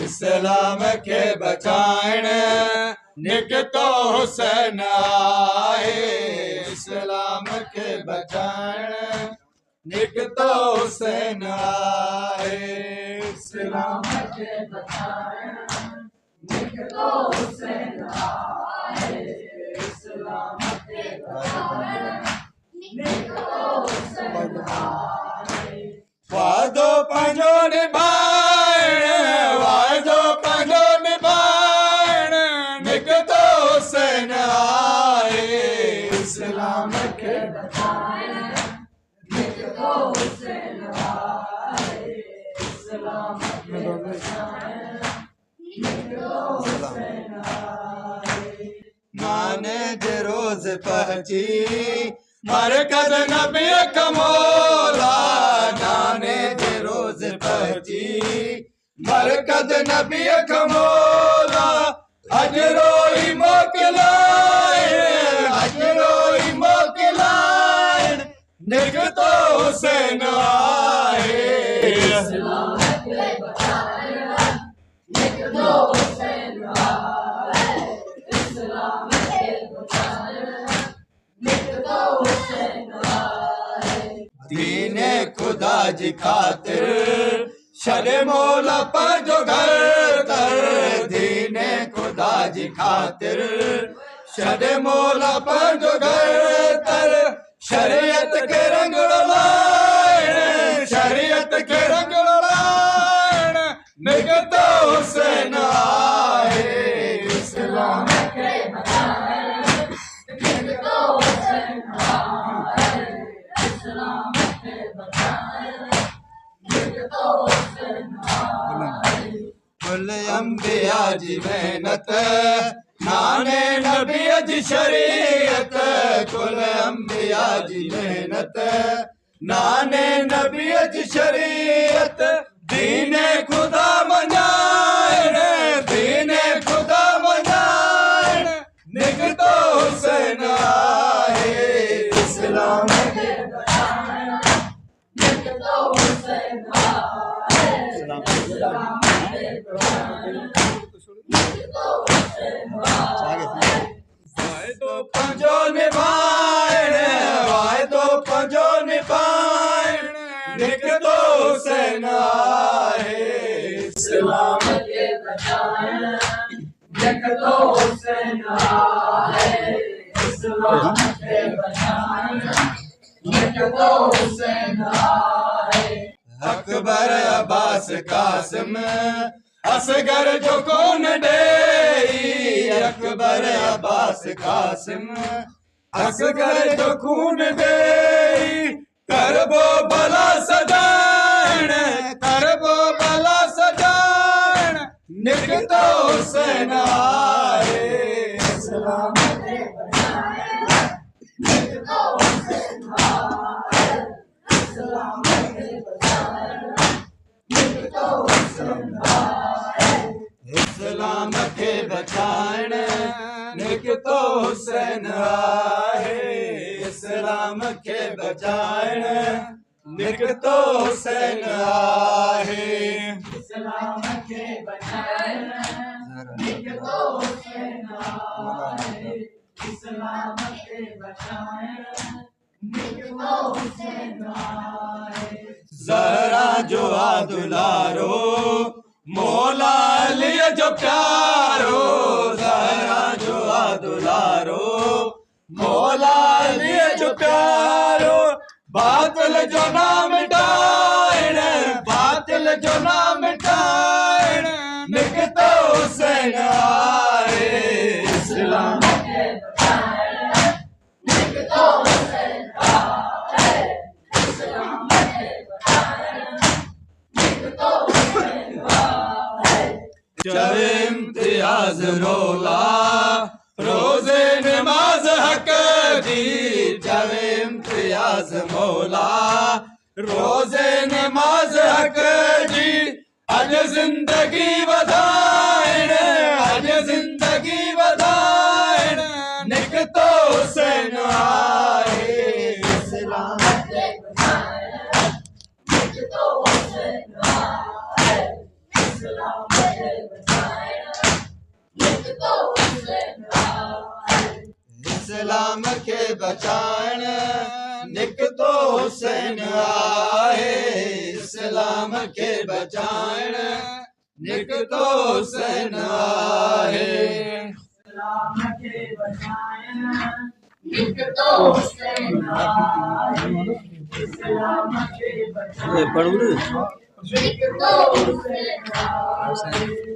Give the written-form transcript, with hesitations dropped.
इस्लाम के बचाइण निकतो हुसैन आए। इस्लाम के बचाइण निकतो हुसैन आए। इस्लाम के बचाइण निकतो हुसैन आए। इस्लाम के बचाइण निकतो हुसैन आए। वादो पंजो निभाइण वादो पंजो निभाइण निकतो हुसैन आए। इस्लाम के बचाइण निकतो हुसैन आए। इस्लाम के बचाइण निकतो हुसैन आए। माने जे रोज पहची मरकज नबी कमोला। नाने जे रोज पहची मरकज नबी कमोला। अजरोई मोकलाइण अजरोई मोकलाइण निकतो हुसैन आए। इस्लाम के बचाइण निकतो हुसैन आए। इस्लाम के बचाइण निकतो हुसैन आए। दीने खुदा जी खातिर शरे मौला पर जो घर तर। दीने खुदा जी खातिर शरे मौला पर जो घर तर। शरीयत के रंग लाइण शरीयत के रंग लाइण निकतो हुसैन आए। इस्लाम के बचाइण निकतो हुसैन आए। इस्लाम के बचाइण निकतो हुसैन आए। कुल अंबिया जी मेहनत नाने नबी जी शरीयत। कुल अंबिया जी मेहनत नाने नबी जी शरीयत। दीने खुदा मनाइण दीने खुदा मनाइण निकतो हुसैन आए। इस्लाम के बचाइण निकतो हुसैन आए। इस्लाम के बचाइण निकतो हुसैन आए। वायदो पंजो निभाइण वायदो पंजो निभाइण निकतो हुसैन आए। इस्लाम के बचाइण निकतो हुसैन आए। इस्लाम के बचाइण निकतो हुसैन आए। अकबर अब्बास कासिम असगर जो कौन डेई। अकबर अब्बास कासिम असगर जो खून देई। करबो भला सजाइण करबो भला सजाइण निकतो हुसैन आए। इस्लाम के बचाइण निकतो हुसैन आए। इस्लाम के बचाइण निकतो हुसैन आए। इस्लाम के बचाइण निकतो हुसैन आए। इस्लाम के बचाइण निकतो हुसैन आए। इस्लाम के बचाइण निकतो हुसैन आए। इस्लाम के बचाइण निकतो हुसैन आए। ज़हरा जो दुलारो मौला अली जो प्यारो। ज़हरा जो दुलारो मौला अली जो प्यारो। बातिल जो नाम मिटाइण बातिल जो नाम मिटाइण निकतो हुसैन आए। इस्लाम के बचाइण निकतो हुसैन आए। इस्लाम के बचाइण निकतो हुसैन आए। चवे इम्तियाज रोला रोजे नमाज हक दी। चवे इम्तियाज मौला रोजे नमाज हक जी। अज जिंदगी वधाइण अज जिंदगी वधाइण निकतो हुसैन आए। इस्लाम के बचाइण निकतो हुसैन आए। इस्लाम इस्लाम खे बचाइण निकितो हुसैन आहे इस्लाम खे बचाइण निकितो हुसैन आहे इस्लाम खे बचाइण निकितो हुसैन आहे इस्लाम खे बचाइण निकितो हुसैन आहे